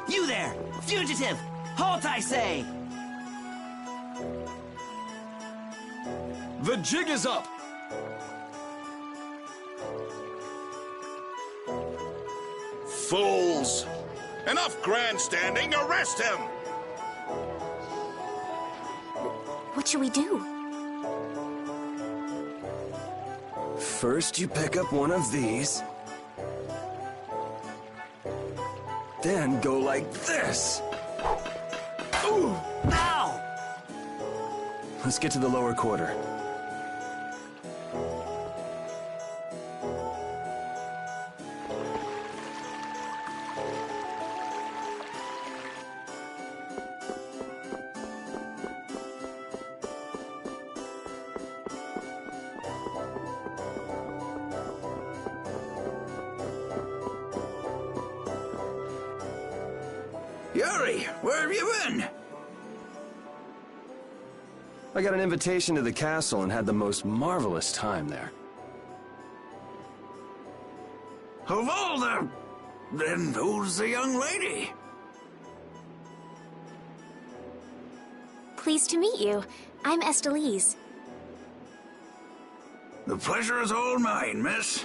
You there! Fugitive! Halt, I say! The jig is up! Fools! Enough grandstanding! Arrest him! What should we do? First, you pick up one of these. Then go like this. Ooh! Ow! Let's get to the lower quarter. Yuri, where have you been? I got an invitation to the castle and had the most marvelous time there. Of all the... Then who's the young lady? Pleased to meet you. I'm Estelise. The pleasure is all mine, miss.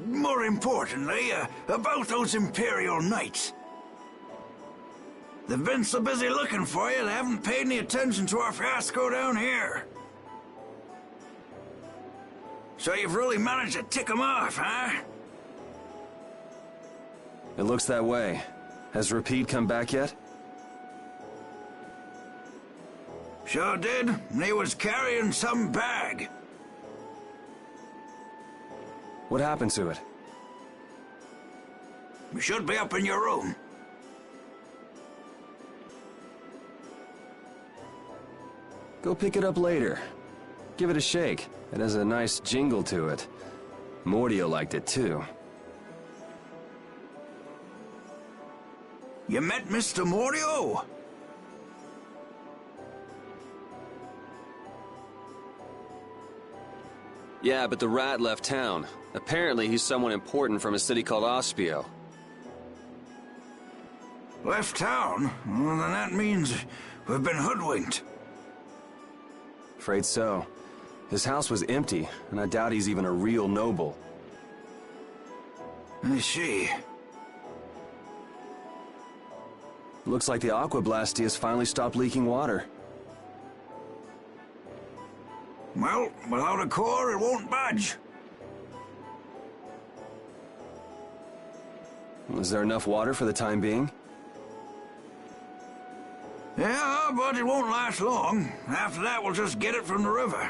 More importantly, about those Imperial Knights. They've been so busy looking for you, they haven't paid any attention to our fiasco down here. So you've really managed to tick them off, huh? It looks that way. Has Rapide come back yet? Sure did. He was carrying some bag. What happened to it? You should be up in your room. Go pick it up later. Give it a shake. It has a nice jingle to it. Mordio liked it too. You met Mr. Mordio? Yeah, but the rat left town. Apparently he's someone important from a city called Ospio. Left town? Well, then that means we've been hoodwinked. Afraid so. His house was empty, and I doubt he's even a real noble. I see. Looks like the Aqua Blasty has finally stopped leaking water. Well, without a core, it won't budge. Is there enough water for the time being? Yeah, but it won't last long. After that, we'll just get it from the river.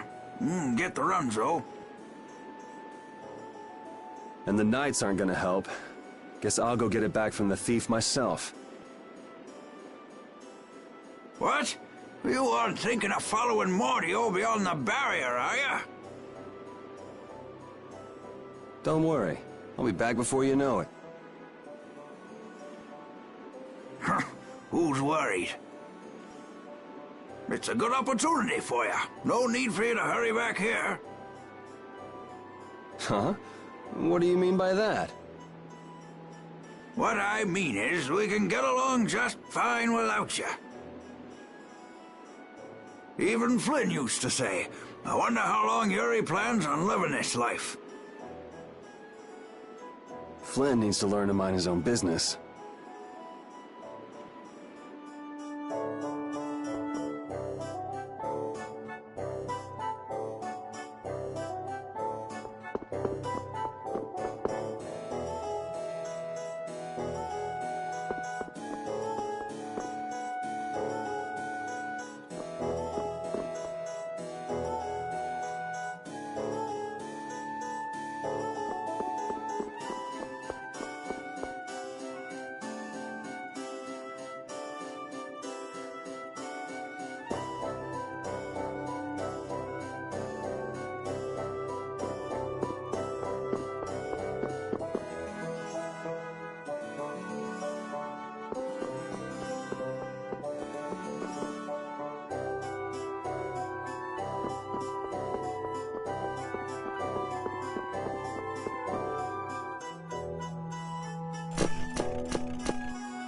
Get the runs, though. And the knights aren't gonna help. Guess I'll go get it back from the thief myself. What? You aren't thinking of following Mordio beyond the barrier, are you? Don't worry. I'll be back before you know it. Who's worried? It's a good opportunity for you. No need for you to hurry back here. Huh? What do you mean by that? What I mean is, we can get along just fine without you. Even Flynn used to say. I wonder how long Yuri plans on living this life. Flynn needs to learn to mind his own business.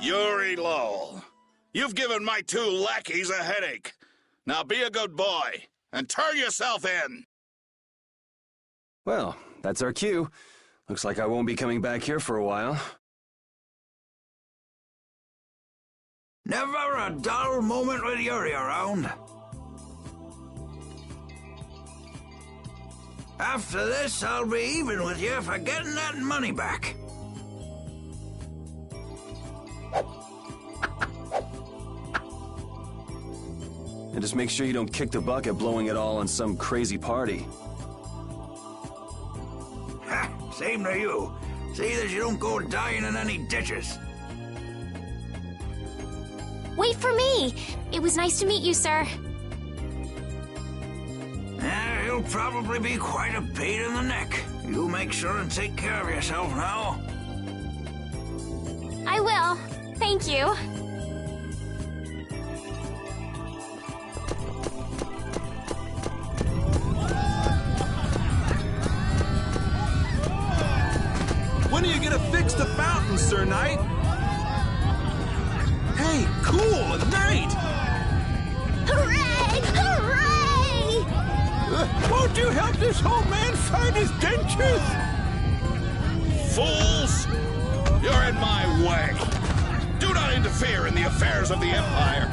Yuri Lowell, you've given my two lackeys a headache. Now be a good boy and turn yourself in. Well, that's our cue. Looks like I won't be coming back here for a while. Never a dull moment with Yuri around. After this, I'll be even with you for getting that money back. And just make sure you don't kick the bucket blowing it all on some crazy party. Ha! Same to you. See that you don't go dying in any ditches. Wait for me! It was nice to meet you, sir. He'll probably be quite a pain in the neck. You make sure and take care of yourself now. I will. Thank you. When are you gonna fix the fountain, Sir Knight? Hey, cool, a knight! Hooray! Hooray! Won't you help this old man find his dentures? Fools! You're in my way. Do not interfere in the affairs of the Empire.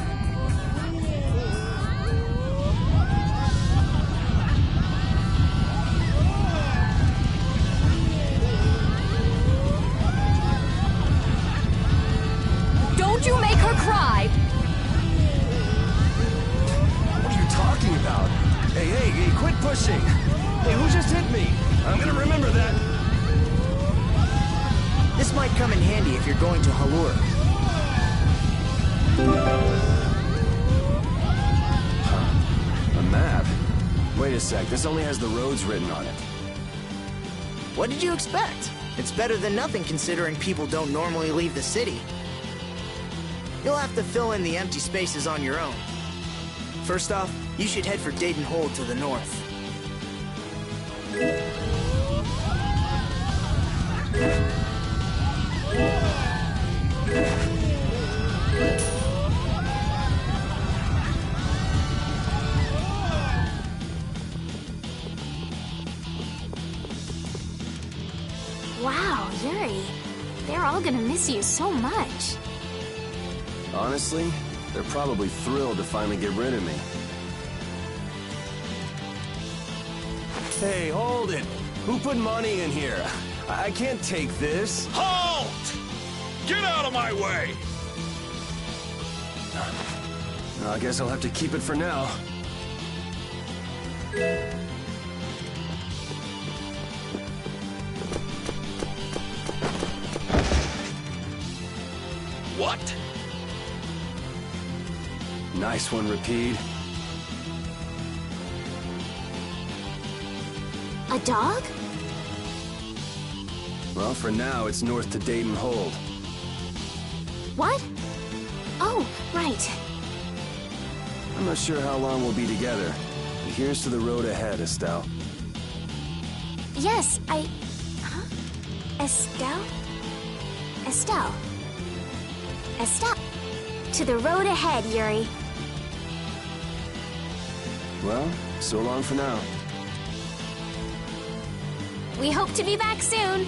Don't you make her cry! What are you talking about? Hey, quit pushing! Hey, who just hit me? I'm gonna remember that. This might come in handy if you're going to Halur. Huh. A map? Wait a sec, this only has the roads written on it. What did you expect? It's better than nothing considering people don't normally leave the city. You'll have to fill in the empty spaces on your own. First off, you should head for Dayton Hold to the north. Wow, Yuri. They're all gonna miss you so much. Honestly, they're probably thrilled to finally get rid of me. Hey, hold it! Who put money in here? I can't take this. Halt! Get out of my way! I guess I'll have to keep it for now. What? Nice one, Repeat. A dog? Well, for now, it's north to Dayton Hold. What? Oh, right. I'm not sure how long we'll be together. Here's to the road ahead, Estelle. Yes, Huh? Estelle? Estelle. Estelle. To the road ahead, Yuri. Well, so long for now. We hope to be back soon.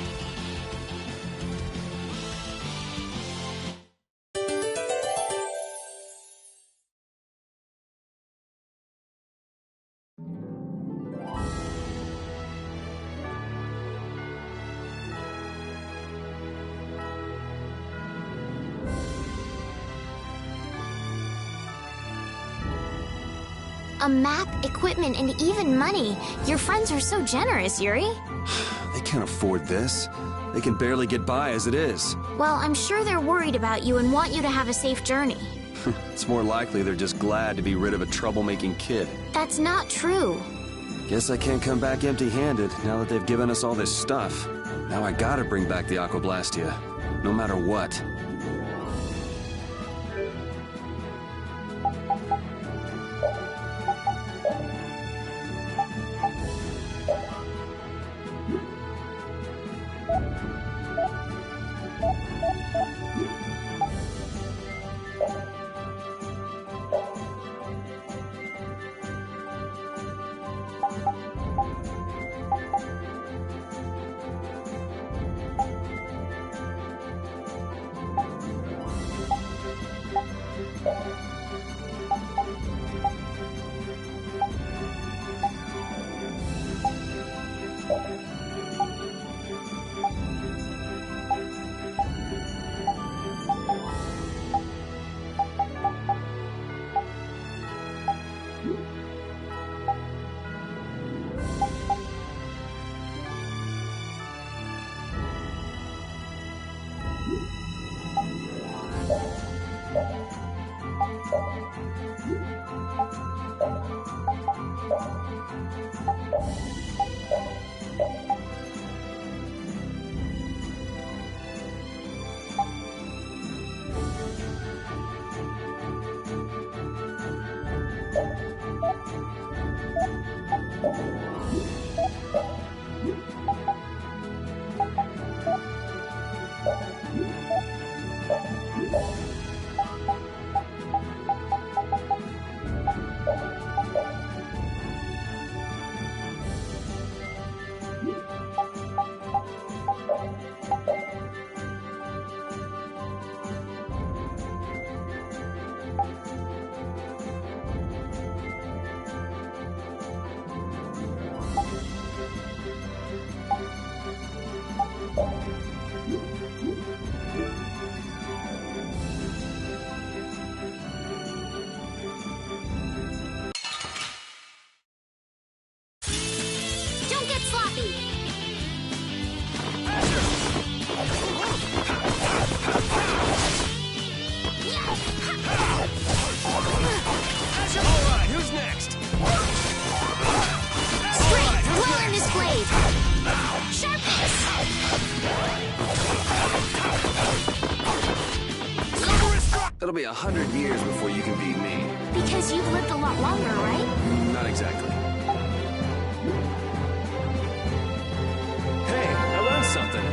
A map, equipment, and even money. Your friends are so generous, Yuri. They can't afford this. They can barely get by as it is. Well, I'm sure they're worried about you and want you to have a safe journey. It's more likely they're just glad to be rid of a troublemaking kid. That's not true. Guess I can't come back empty-handed now that they've given us all this stuff. Now I gotta bring back the Aquablastia, no matter what. Don't get sloppy. Alright, who's next? Straight, well in this blade. Sharpness. It'll be 100 years before you can beat me. Because you've lived a lot longer, right? Not exactly. Hey, I learned something.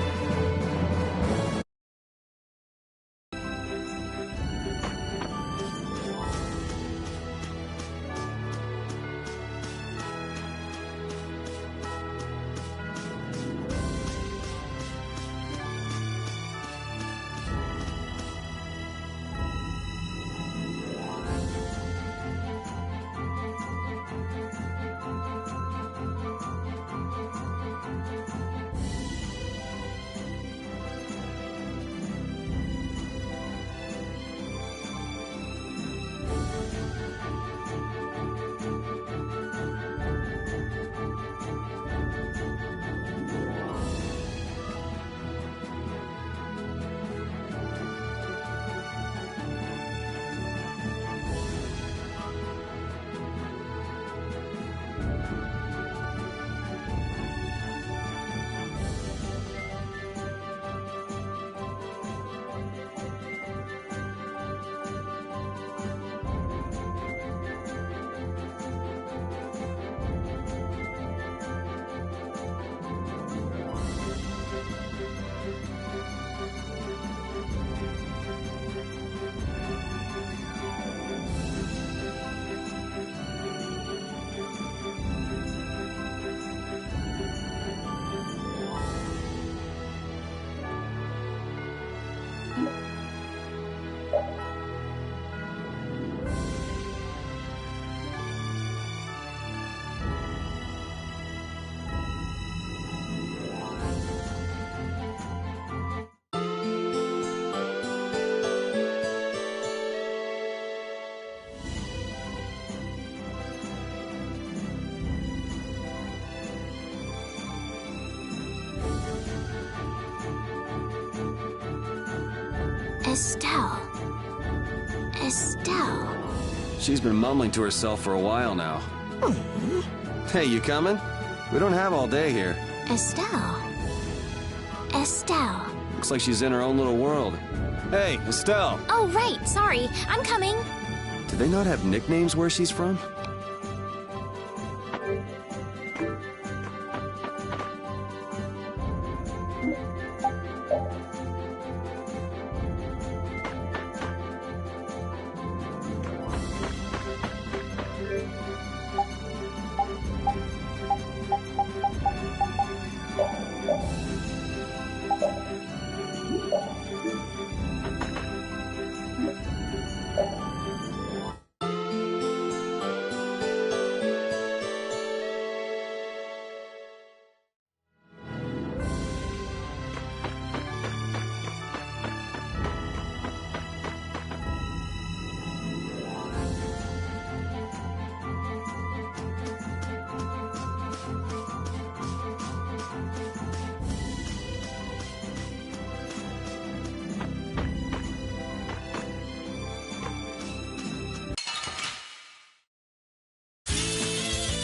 Estelle. Estelle. She's been mumbling to herself for a while now. Hey, you coming? We don't have all day here. Estelle. Estelle. Looks like she's in her own little world. Hey, Estelle! Oh, right. Sorry. I'm coming. Do they not have nicknames where she's from?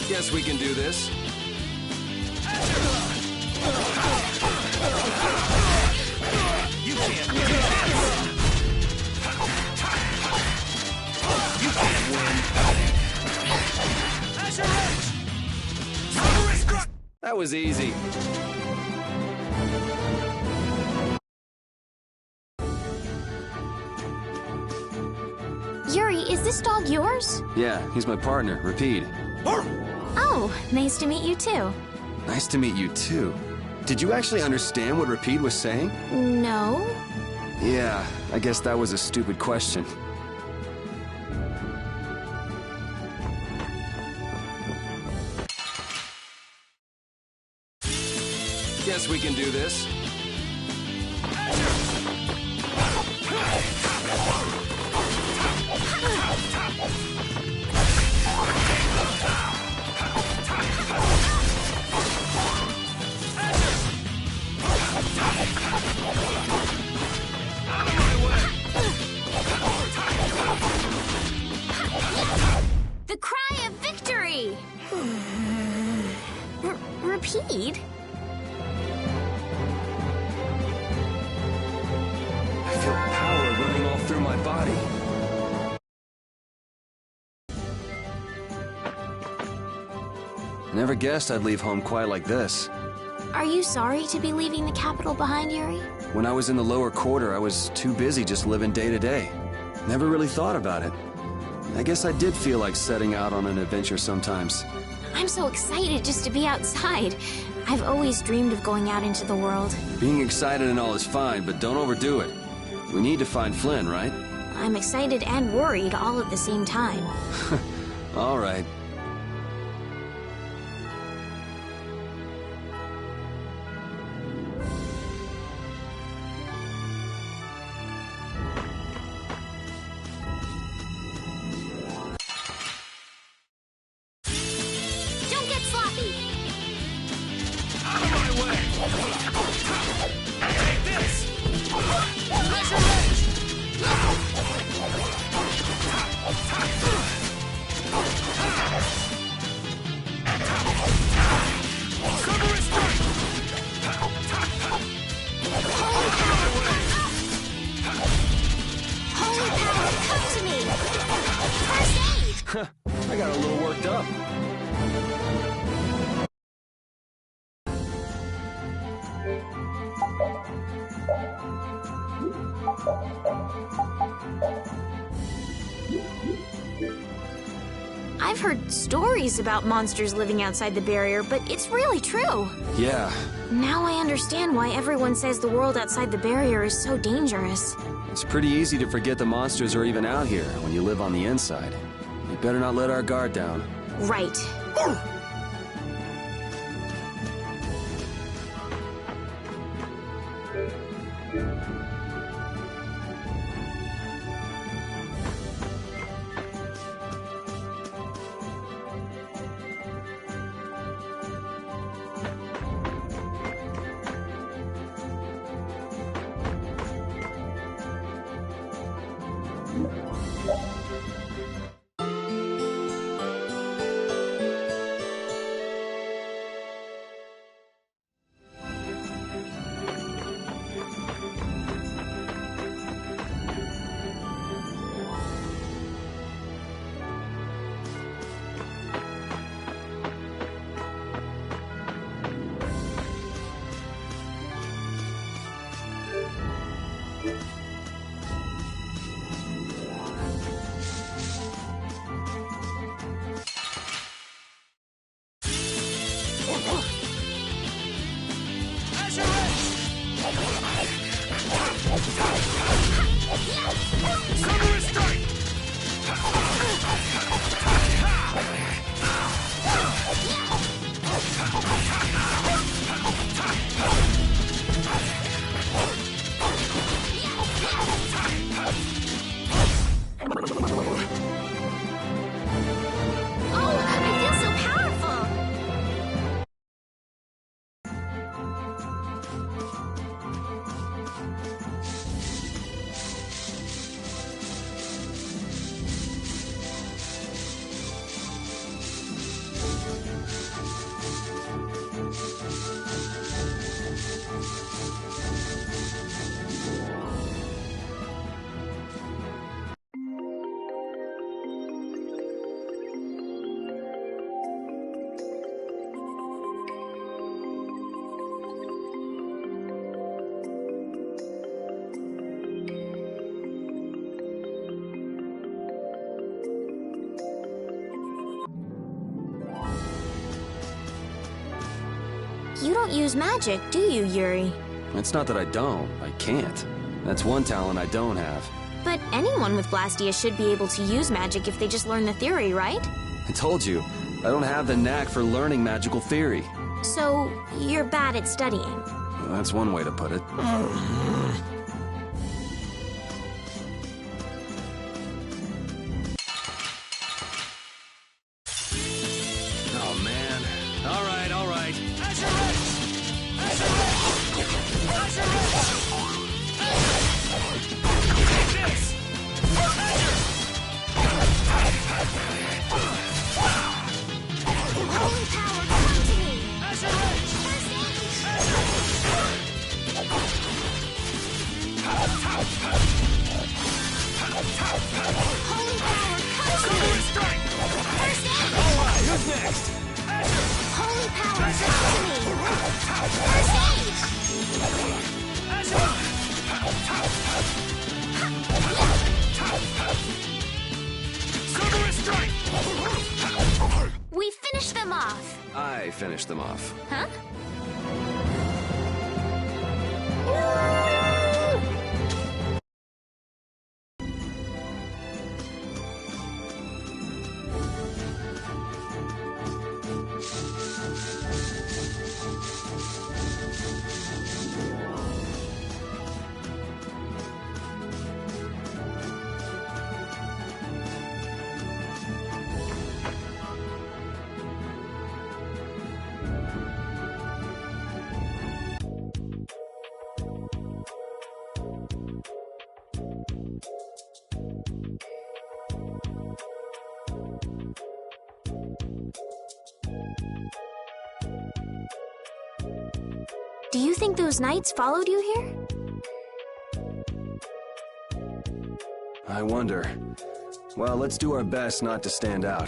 Guess we can do this. You can't win. You can't win. Azure Edge! That was easy. Yuri, is this dog yours? Yeah, he's my partner, Rapide. Oh, nice to meet you too. Nice to meet you, too. Did you actually understand what Rapide was saying? No? Yeah, I guess that was a stupid question. Guess we can do this. The cry of victory! Rapide? I feel power running all through my body. I never guessed I'd leave home quite like this. Are you sorry to be leaving the capital behind, Yuri? When I was in the lower quarter, I was too busy just living day to day. Never really thought about it. I guess I did feel like setting out on an adventure sometimes. I'm so excited just to be outside. I've always dreamed of going out into the world. Being excited and all is fine, but don't overdo it. We need to find Flynn, right? I'm excited and worried all at the same time. All right. Don't get sloppy! Out of my way! Take this! Azure Edge! Summer Strike! Holy power, come to me! First aid! I got a little worked up. I've heard stories about monsters living outside the barrier, but it's really true. Yeah, Now I understand why everyone says the world outside the barrier is so dangerous. it's pretty easy to forget the monsters are even out here when you live on the inside. We better not let our guard down. Right. You don't use magic, do you, Yuri? It's not that I don't. I can't. That's one talent I don't have. But anyone with Blastia should be able to use magic if they just learn the theory, right? I told you, I don't have the knack for learning magical theory. So, you're bad at studying. Well, that's one way to put it. Oh, man. All right, all right. Azure Edge! Azure Edge! Azure Edge! Take this! Azure! Holy power, come to me! Azure Edge! Holy power, come to me! Silver Strike! All right, who's next? Holy power, come to me! First aid! Silver Strike! We finished them off! I finished them off. Huh? Do you think those knights followed you here? I wonder. Well, let's do our best not to stand out.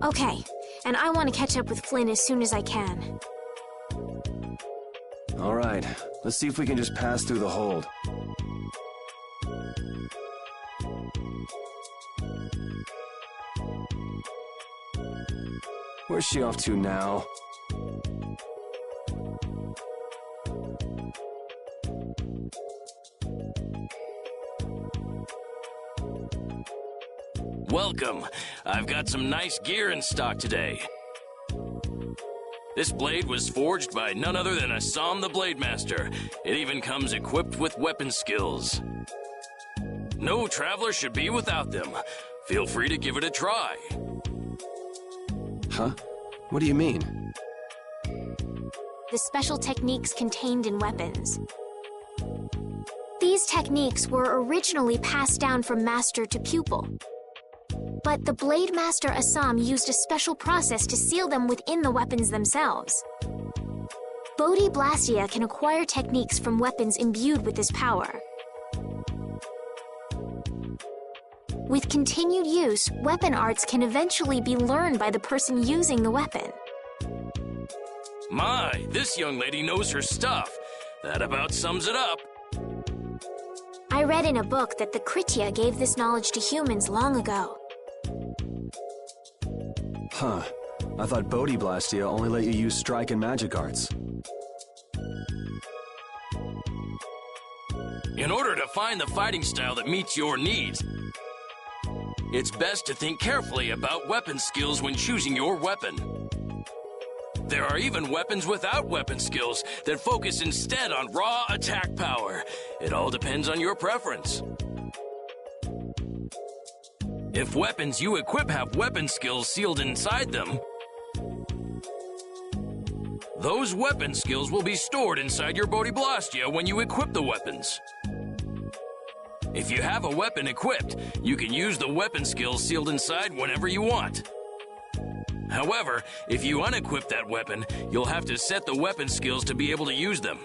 Okay, and I want to catch up with Flynn as soon as I can. All right, let's see if we can just pass through the hold. Where's she off to now? Welcome. I've got some nice gear in stock today. This blade was forged by none other than Assam the Blade Master. It even comes equipped with weapon skills. No traveler should be without them. Feel free to give it a try. Huh? What do you mean? The special techniques contained in weapons. These techniques were originally passed down from master to pupil. But the Blade Master Assam used a special process to seal them within the weapons themselves. Bodhi Blastia can acquire techniques from weapons imbued with this power. With continued use, weapon arts can eventually be learned by the person using the weapon. My, this young lady knows her stuff. That about sums it up. I read in a book that the Kritya gave this knowledge to humans long ago. Huh. I thought Bodhi Blastia only let you use strike and magic arts. In order to find the fighting style that meets your needs, it's best to think carefully about weapon skills when choosing your weapon. There are even weapons without weapon skills that focus instead on raw attack power. It all depends on your preference. If weapons you equip have weapon skills sealed inside them, those weapon skills will be stored inside your Bodhi Blastia when you equip the weapons. If you have a weapon equipped, you can use the weapon skills sealed inside whenever you want. However, if you unequip that weapon, you'll have to set the weapon skills to be able to use them.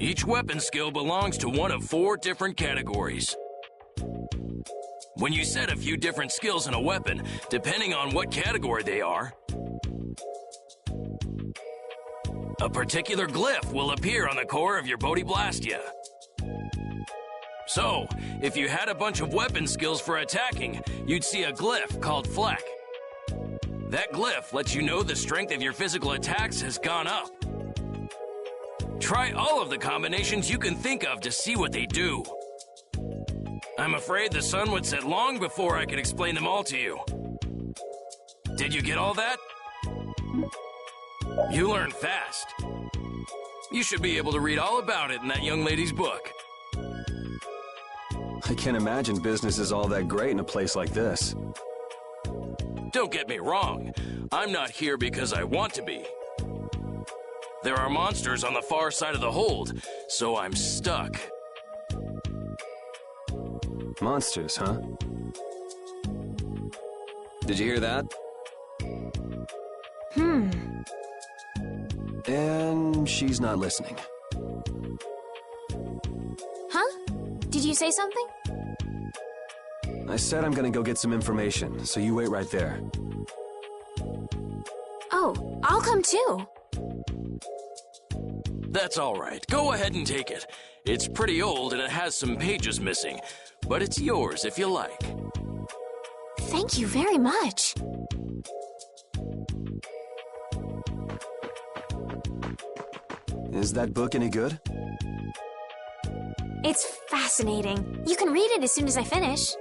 Each weapon skill belongs to one of 4 different categories. When you set a few different skills in a weapon, depending on what category they are, a particular glyph will appear on the core of your Bodhi Blastia. So, if you had a bunch of weapon skills for attacking, you'd see a glyph called Fleck. That glyph lets you know the strength of your physical attacks has gone up. Try all of the combinations you can think of to see what they do. I'm afraid the sun would set long before I could explain them all to you. Did you get all that? You learn fast. You should be able to read all about it in that young lady's book. I can't imagine business is all that great in a place like this. Don't get me wrong. I'm not here because I want to be. There are monsters on the far side of the hold, so I'm stuck. Monsters, huh? Did you hear that? And she's not listening. Huh? Did you say something? I said I'm gonna go get some information, so you wait right there. Oh, I'll come too. That's all right. Go ahead and take it. It's pretty old and it has some pages missing, but it's yours if you like. Thank you very much. Is that book any good? It's fascinating. You can read it as soon as I finish.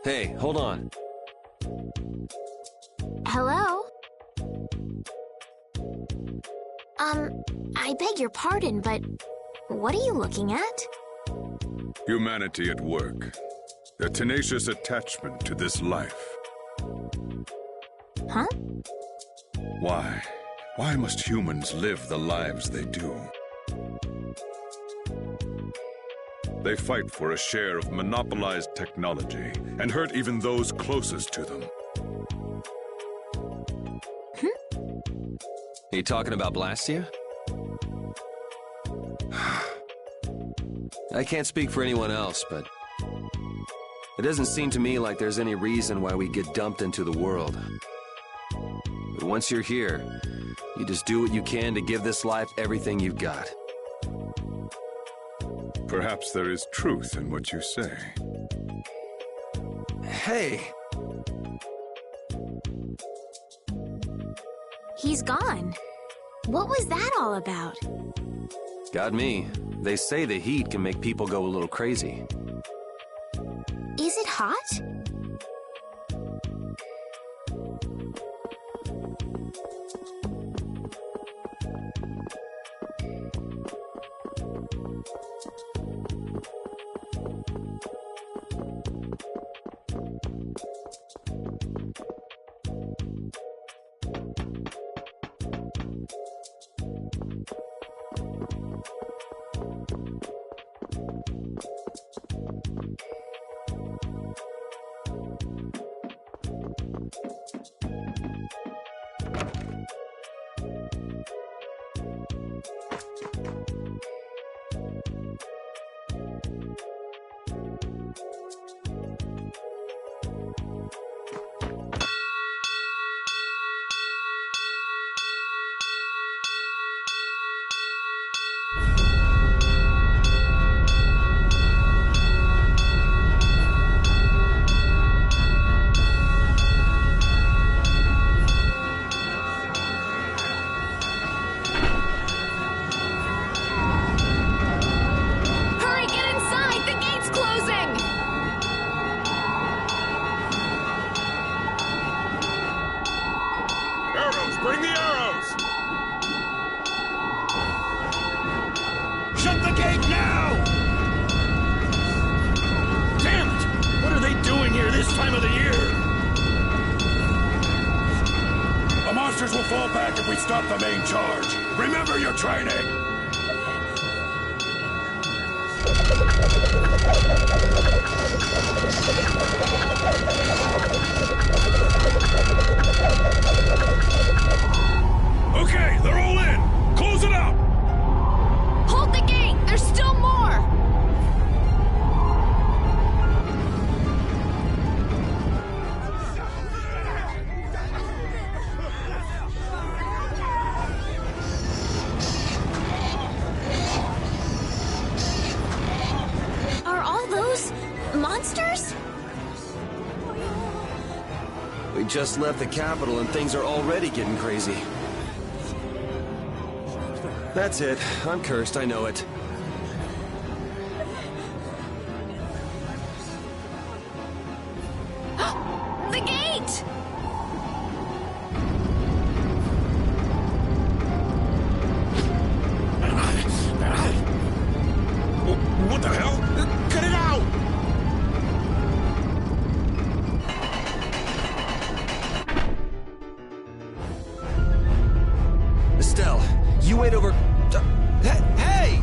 Hey, hold on. Hello? I beg your pardon, but what are you looking at? Humanity at work. A tenacious attachment to this life. Huh? Why? Why must humans live the lives they do? They fight for a share of monopolized technology and hurt even those closest to them. Are you talking about Blastia? I can't speak for anyone else, but it doesn't seem to me like there's any reason why we get dumped into the world. But once you're here, you just do what you can to give this life everything you've got. Perhaps there is truth in what you say. Hey! He's gone. What was that all about? Got me. They say the heat can make people go a little crazy. Is it hot? Bring the arrows! Shut the gate now! Damn it! What are they doing here this time of the year? The monsters will fall back if we stop the main charge. Remember your training! Okay, they're all in! Close it out! Hold the gate! There's still more! Are all those monsters? We just left the capital and things are already getting crazy. That's it. I'm cursed, I know it. The gate! What the hell? Cut it out! Estelle, you wait over... Hey!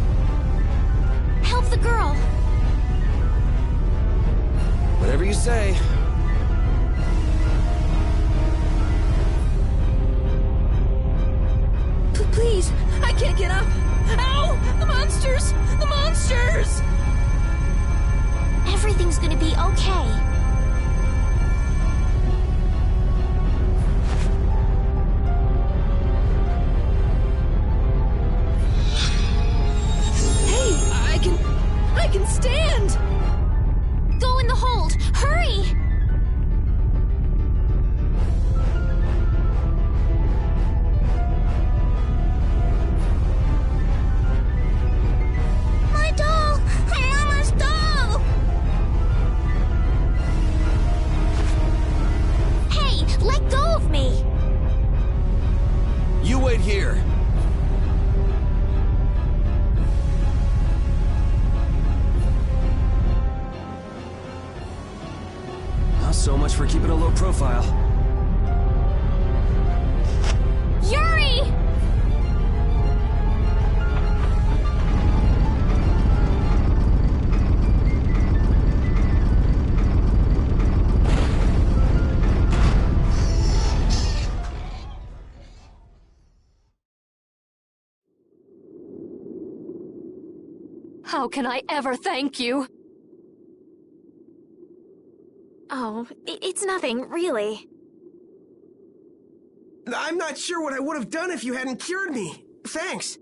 Help the girl. Whatever you say. Please, I can't get up. Ow! The monsters! The monsters! Everything's gonna be okay. So much for keeping a low profile. Yuri! How can I ever thank you? Oh, it's nothing, really. I'm not sure what I would have done if you hadn't cured me. Thanks.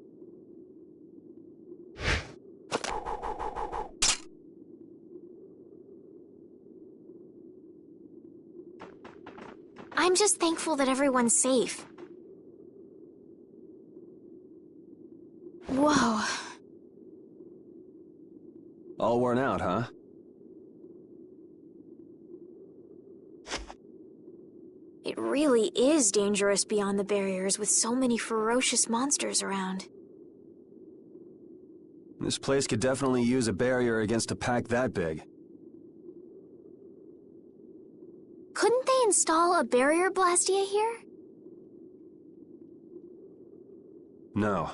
I'm just thankful that everyone's safe. Whoa. All worn out, huh? It really is dangerous beyond the barriers with so many ferocious monsters around. This place could definitely use a barrier against a pack that big. Couldn't they install a barrier Blastia here? No.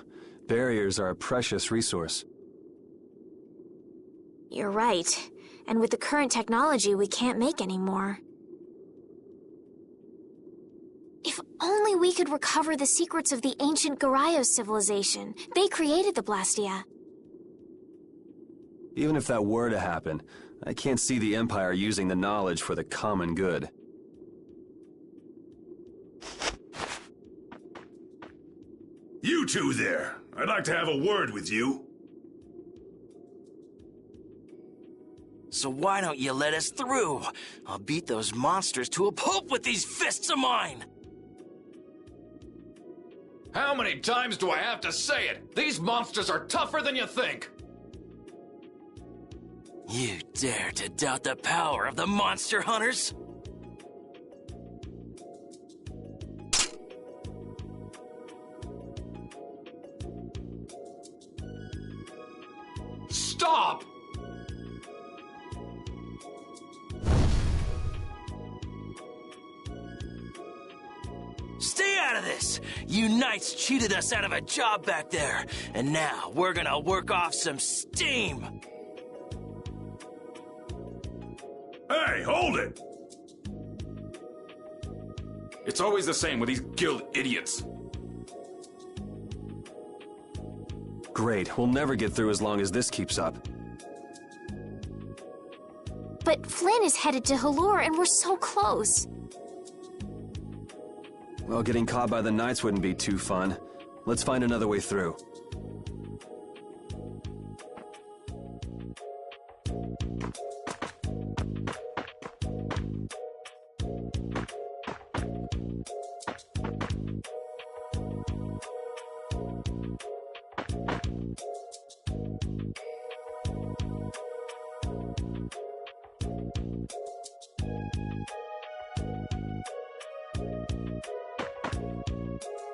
Barriers are a precious resource. You're right. And with the current technology, we can't make any more. If only we could recover the secrets of the ancient Garayos civilization. They created the Blastia. Even if that were to happen, I can't see the Empire using the knowledge for the common good. You two there. I'd like to have a word with you. So why don't you let us through? I'll beat those monsters to a pulp with these fists of mine! How many times do I have to say it? These monsters are tougher than you think! You dare to doubt the power of the monster hunters? Stop! Stay out of this! You knights cheated us out of a job back there, and now we're gonna work off some steam! Hey, hold it! It's always the same with these guild idiots. Great, we'll never get through as long as this keeps up. But Flynn is headed to Halure and we're so close. Well, getting caught by the Knights wouldn't be too fun. Let's find another way through.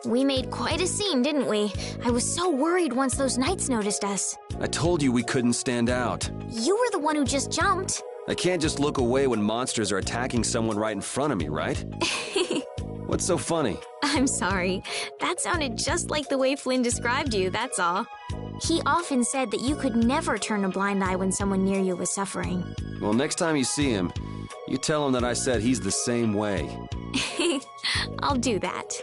We made quite a scene, didn't we? I was so worried once those Knights noticed us. I told you we couldn't stand out. You were the one who just jumped. I can't just look away when monsters are attacking someone right in front of me, right? What's so funny? I'm sorry. That sounded just like the way Flynn described you, that's all. He often said that you could never turn a blind eye when someone near you was suffering. Well, next time you see him, you tell him that I said he's the same way. I'll do that.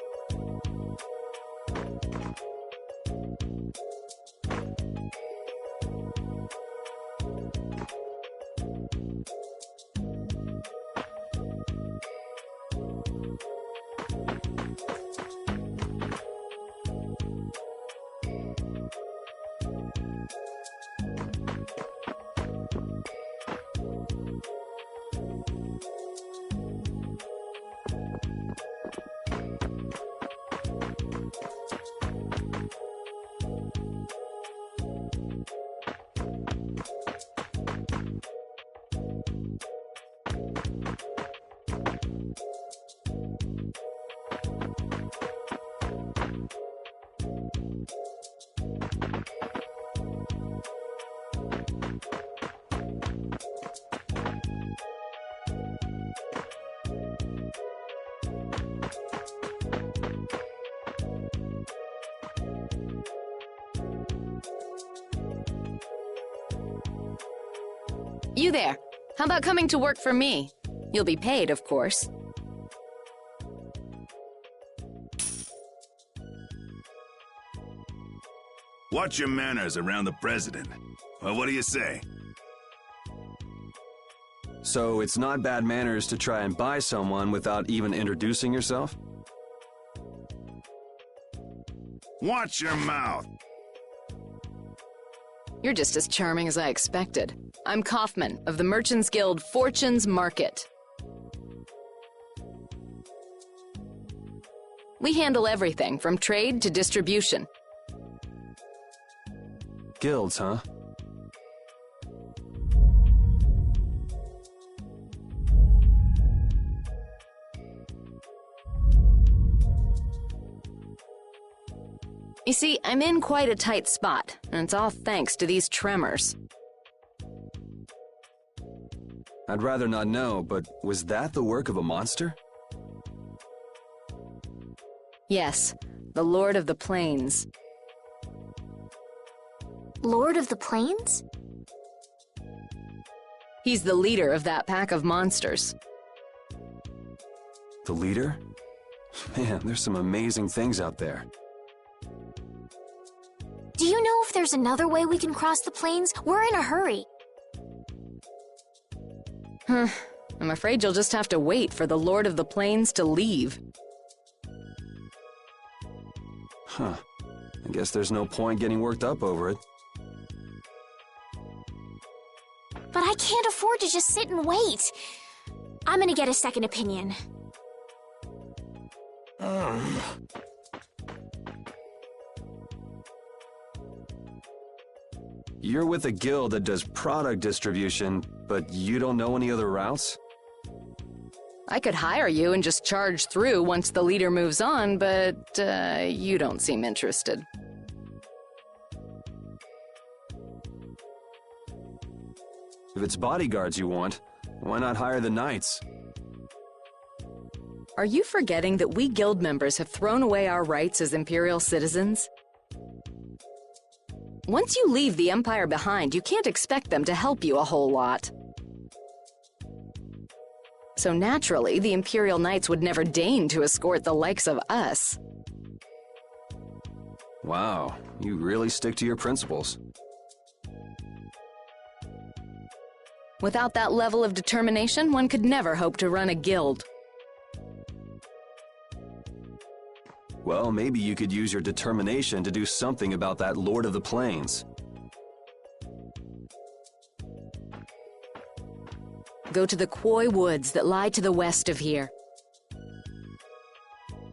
You there. How about coming to work for me? You'll be paid, of course. Watch your manners around the president. Well, what do you say? So it's not bad manners to try and buy someone without even introducing yourself? Watch your mouth. You're just as charming as I expected. I'm Kaufman of the Merchants Guild Fortune's Market. We handle everything from trade to distribution. Guilds, huh? You see, I'm in quite a tight spot, and it's all thanks to these tremors. I'd rather not know, but was that the work of a monster? Yes, the Lord of the Plains. Lord of the Plains? He's the leader of that pack of monsters. The leader? Man, there's some amazing things out there. Do you know if there's another way we can cross the plains? We're in a hurry. I'm afraid you'll just have to wait for the Lord of the Plains to leave. Huh. I guess there's no point getting worked up over it. But I can't afford to just sit and wait. I'm gonna get a second opinion. You're with a guild that does product distribution, but you don't know any other routes? I could hire you and just charge through once the leader moves on, but you don't seem interested. If it's bodyguards you want, why not hire the knights? Are you forgetting that we guild members have thrown away our rights as Imperial citizens? Once you leave the Empire behind, you can't expect them to help you a whole lot. So naturally, the Imperial Knights would never deign to escort the likes of us. Wow, you really stick to your principles. Without that level of determination, one could never hope to run a guild. Well, maybe you could use your determination to do something about that Lord of the Plains. Go to the Khoi Woods that lie to the west of here.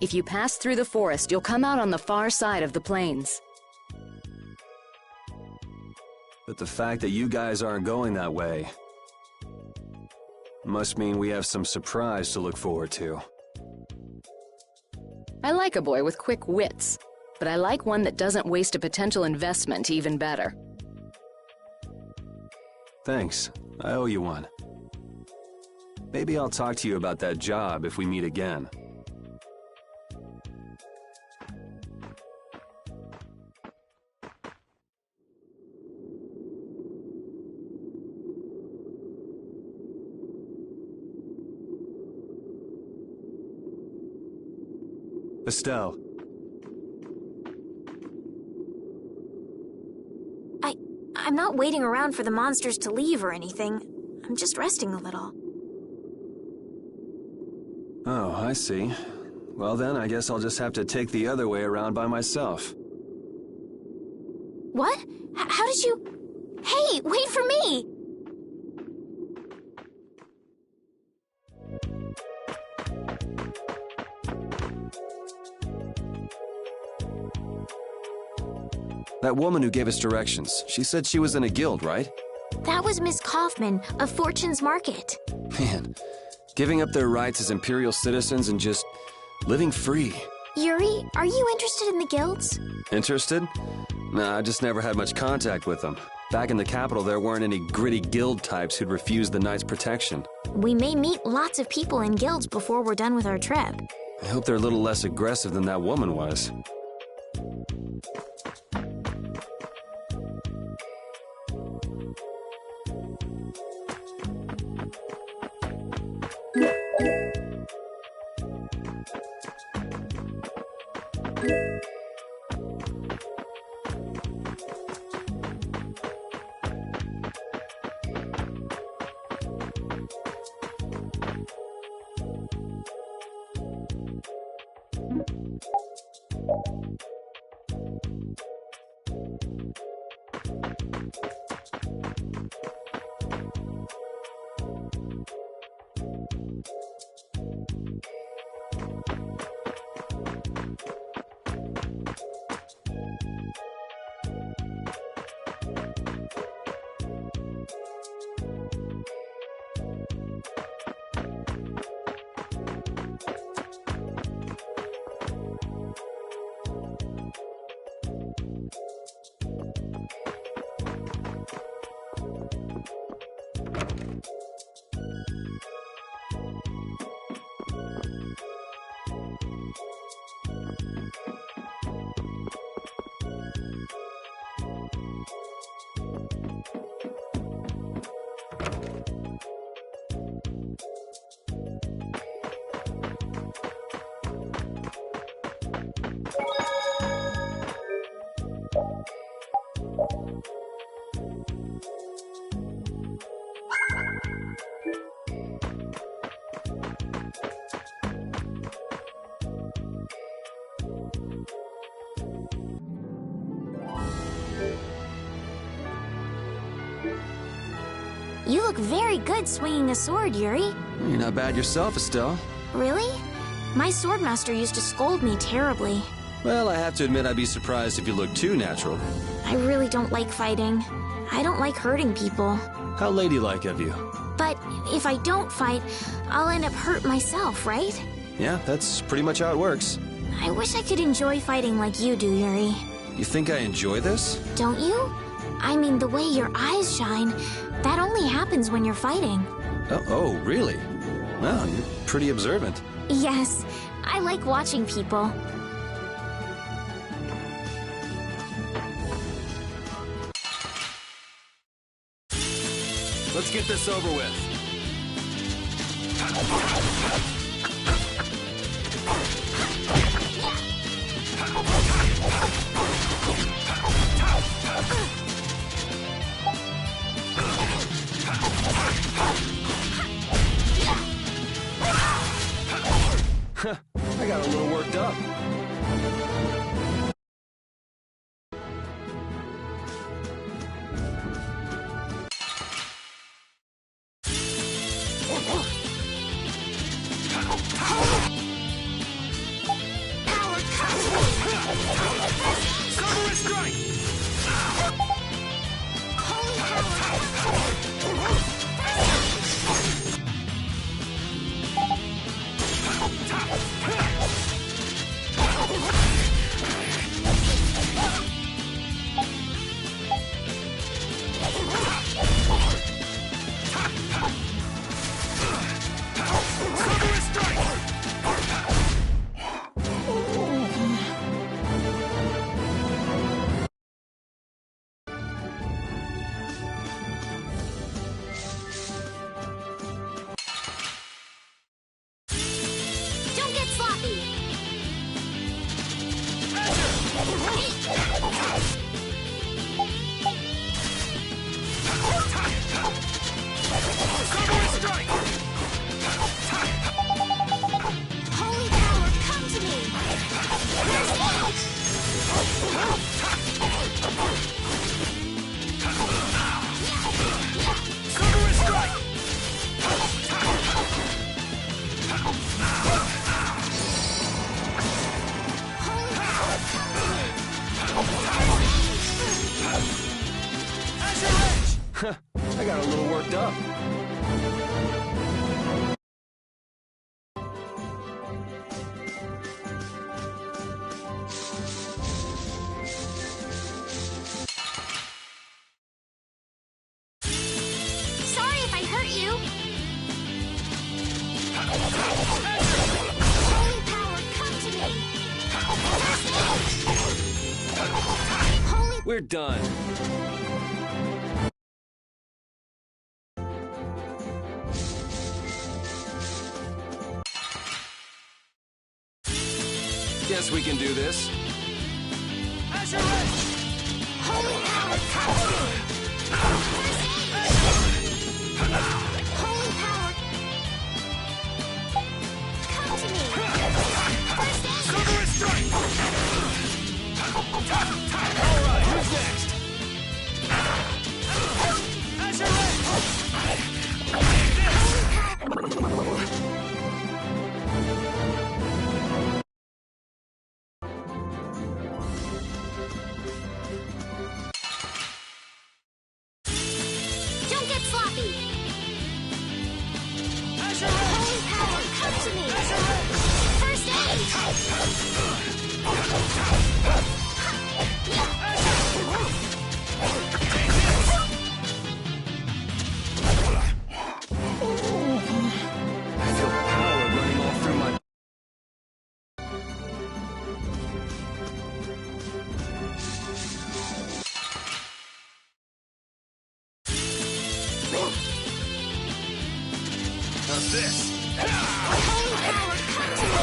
If you pass through the forest, you'll come out on the far side of the plains. But the fact that you guys aren't going that way must mean we have some surprise to look forward to. I like a boy with quick wits, but I like one that doesn't waste a potential investment even better. Thanks. I owe you one. Maybe I'll talk to you about that job if we meet again. Estelle. I'm not waiting around for the monsters to leave or anything. I'm just resting a little. Oh, I see. Well then, I guess I'll just have to take the other way around by myself. What? How did you... Hey, wait for me! That woman who gave us directions, she said she was in a guild, right? That was Miss Kaufman of Fortune's Market. Man, giving up their rights as Imperial citizens and just living free. Yuri, are you interested in the guilds? Interested? Nah, I just never had much contact with them. Back in the capital, there weren't any gritty guild types who'd refuse the Knights' protection. We may meet lots of people in guilds before we're done with our trip. I hope they're a little less aggressive than that woman was. You look very good swinging a sword, Yuri. You're not bad yourself, Estelle. Really? My swordmaster used to scold me terribly. Well, I have to admit I'd be surprised if you looked too natural. I really don't like fighting. I don't like hurting people. How ladylike of you. But if I don't fight, I'll end up hurt myself, right? Yeah, that's pretty much how it works. I wish I could enjoy fighting like you do, Yuri. You think I enjoy this? Don't you? I mean, the way your eyes shine, that only happens when you're fighting. Oh, really? Wow, you're pretty observant. Yes, I like watching people. Let's get this over with. I got a little worked up. I got a little worked up. Sorry if I hurt you. Holy power, come to me. We're done. Guess we can do this. Holy power, come to me! Holy power, come to me! First aid! Silver strike! Alright, who's next? Don't get sloppy! Holy power, come to me! First I feel power running all through my... How's this? Holy power, come to me!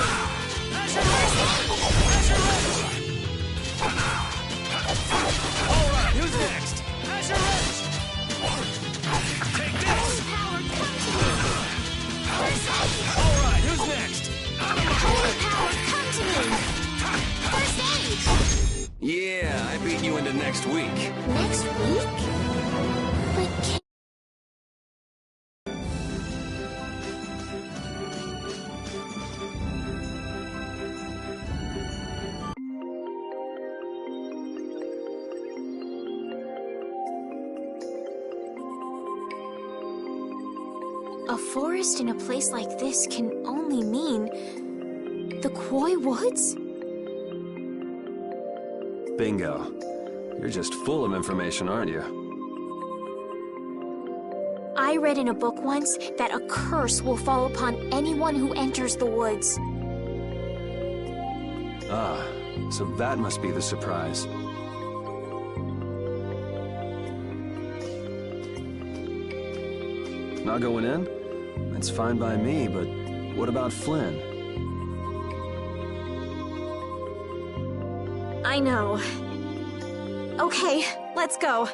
Alright, who's next? Take this! Holy power, come to me! Alright, who's next? Holy power, come to me! First aid! Yeah, I beat you into next week. Next week? But a forest in a place like this can only mean the Koi Woods? Bingo. You're just full of information, aren't you? I read in a book once that a curse will fall upon anyone who enters the woods. Ah, so that must be the surprise. Not going in? That's fine by me, but what about Flynn? I know. Okay, let's go.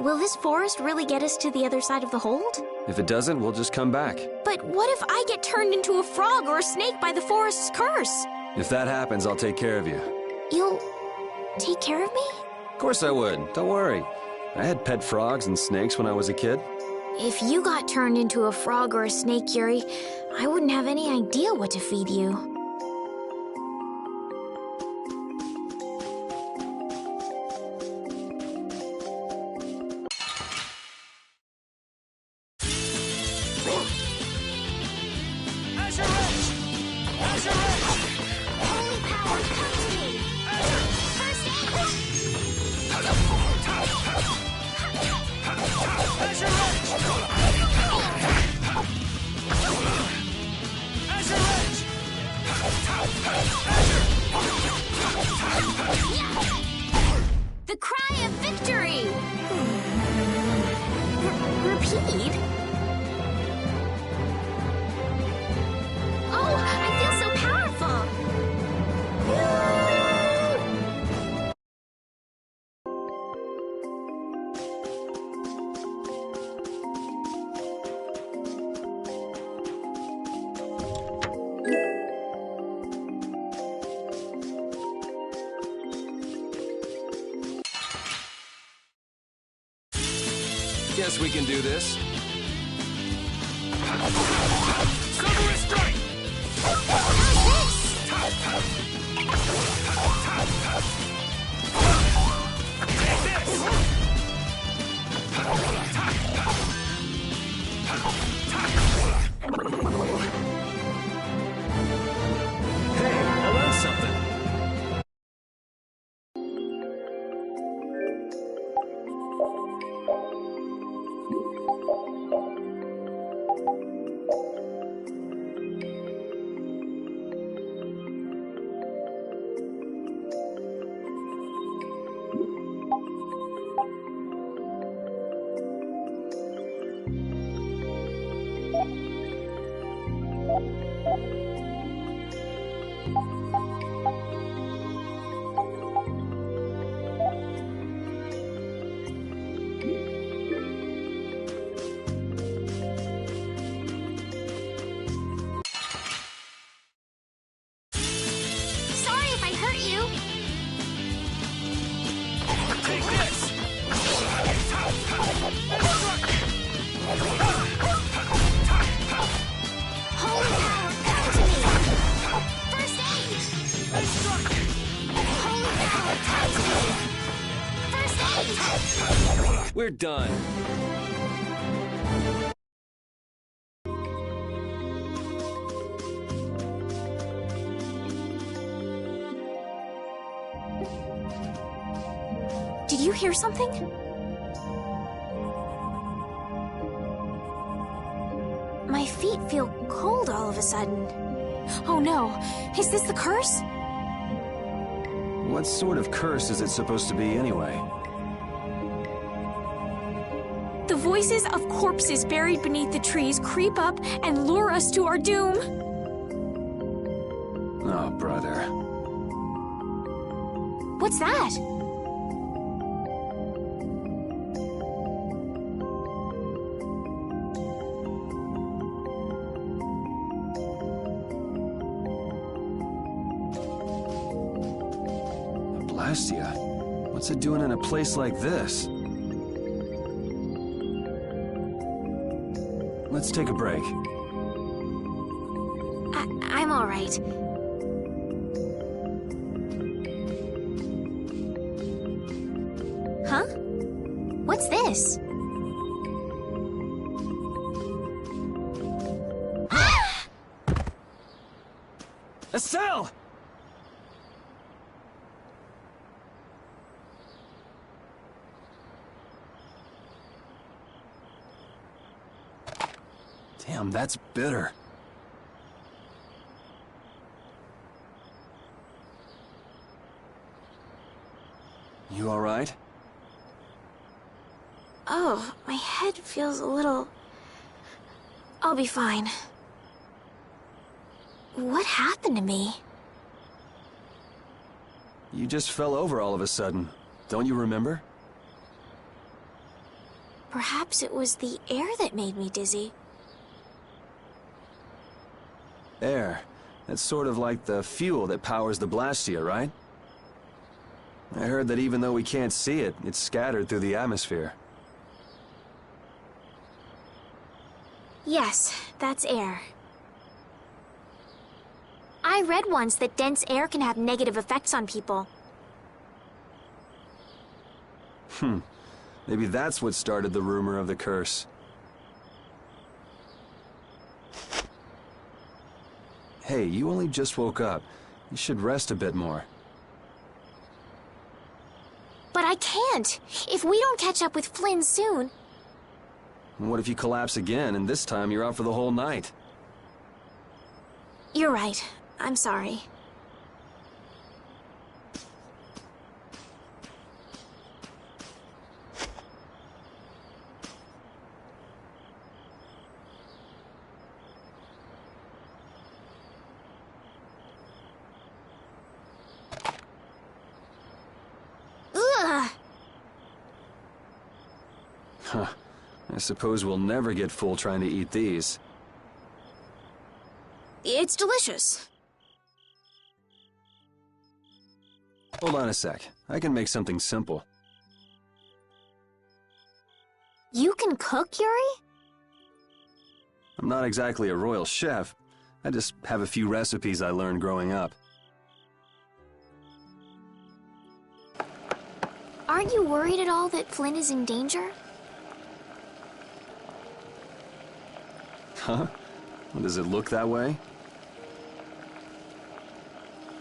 Will this forest really get us to the other side of the hold? If it doesn't, we'll just come back. But what if I get turned into a frog or a snake by the forest's curse? If that happens, I'll take care of you. You'll take care of me? Of course I would. Don't worry. I had pet frogs and snakes when I was a kid. If you got turned into a frog or a snake, Yuri, I wouldn't have any idea what to feed you. Holy power, come to me! First The cry of victory! Repeat? Oh, I feel so powerful! Guess we can do this. Silver strike! Take this! Hey, I learned something. We're done. Did you hear something? My feet feel cold all of a sudden. Oh no, is this the curse? What sort of curse is it supposed to be anyway? The voices of corpses buried beneath the trees creep up and lure us to our doom. Oh, brother. What's that? Blastia? What's it doing in a place like this? Let's take a break. I'm all right. Huh? What's this? Estelle! Damn, that's bitter. You all right? Oh, my head feels a little... I'll be fine. What happened to me? You just fell over all of a sudden. Don't you remember? Perhaps it was the air that made me dizzy. Air. That's sort of like the fuel that powers the Blastia, right? I heard that even though we can't see it, it's scattered through the atmosphere. Yes, that's air. I read once that dense air can have negative effects on people. Maybe that's what started the rumor of the curse. Hey, you only just woke up. You should rest a bit more. But I can't! If we don't catch up with Flynn soon... What if you collapse again, and this time you're out for the whole night? You're right. I'm sorry. Ugh! Huh. I suppose we'll never get full trying to eat these. It's delicious. Hold on a sec. I can make something simple. You can cook, Yuri? I'm not exactly a royal chef. I just have a few recipes I learned growing up. Aren't you worried at all that Flynn is in danger? Huh? Does it look that way?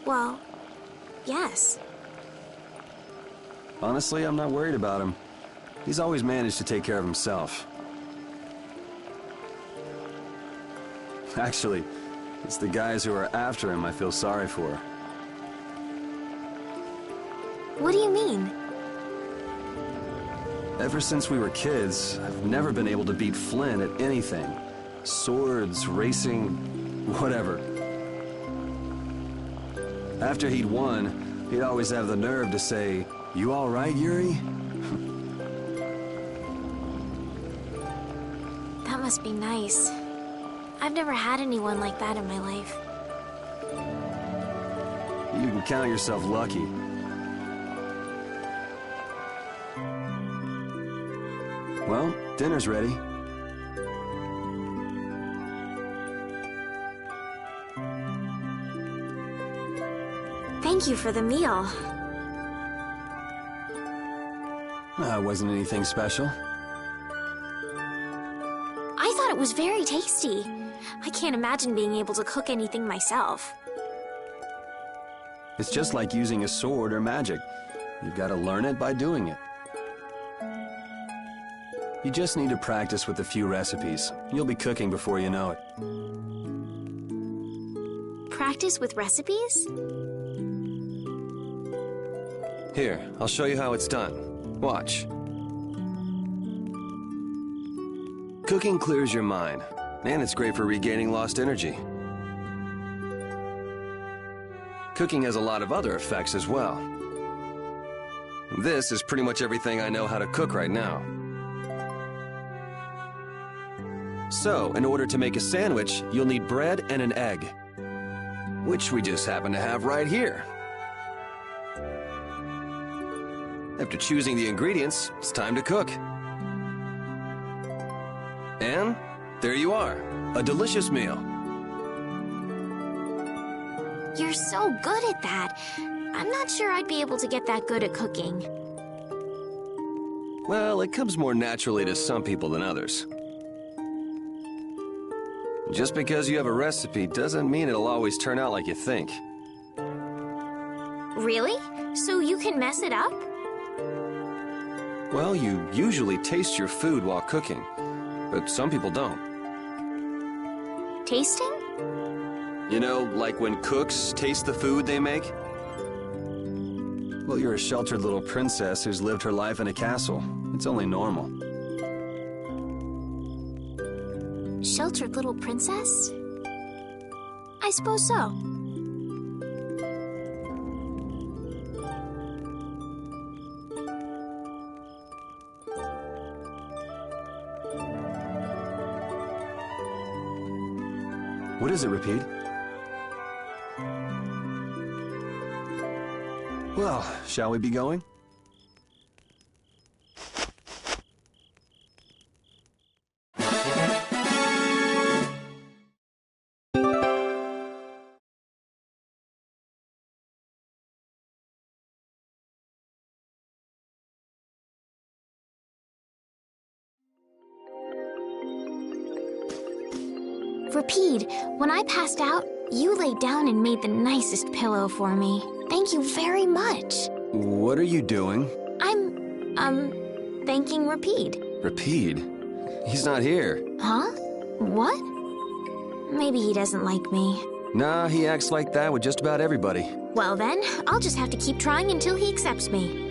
Well, yes. Honestly, I'm not worried about him. He's always managed to take care of himself. Actually, it's the guys who are after him I feel sorry for. What do you mean? Ever since we were kids, I've never been able to beat Flynn at anything. Swords, racing, whatever. After he'd won, he'd always have the nerve to say, "You all right, Yuri?" That must be nice. I've never had anyone like that in my life. You can count yourself lucky. Well, dinner's ready. Thank you for the meal. Wasn't anything special. I thought it was very tasty. I can't imagine being able to cook anything myself. It's just like using a sword or magic. You've got to learn it by doing it. You just need to practice with a few recipes. You'll be cooking before you know it. Practice with recipes? Here, I'll show you how it's done. Watch. Cooking clears your mind, and it's great for regaining lost energy. Cooking has a lot of other effects as well. This is pretty much everything I know how to cook right now. So, in order to make a sandwich, you'll need bread and an egg, which we just happen to have right here. After choosing the ingredients, it's time to cook. And there you are, a delicious meal. You're so good at that. I'm not sure I'd be able to get that good at cooking. Well, it comes more naturally to some people than others. Just because you have a recipe doesn't mean it'll always turn out like you think. Really? So you can mess it up? Well, you usually taste your food while cooking, but some people don't. Tasting? You know, like when cooks taste the food they make? Well, you're a sheltered little princess who's lived her life in a castle. It's only normal. Sheltered little princess? I suppose so. What is it, Repeat? Well, shall we be going? Repeat, when I passed out, you laid down and made the nicest pillow for me. Thank you very much. What are you doing? I'm, thanking Repeat. Repeat? He's not here. Huh? What? Maybe he doesn't like me. Nah, he acts like that with just about everybody. Well then, I'll just have to keep trying until he accepts me.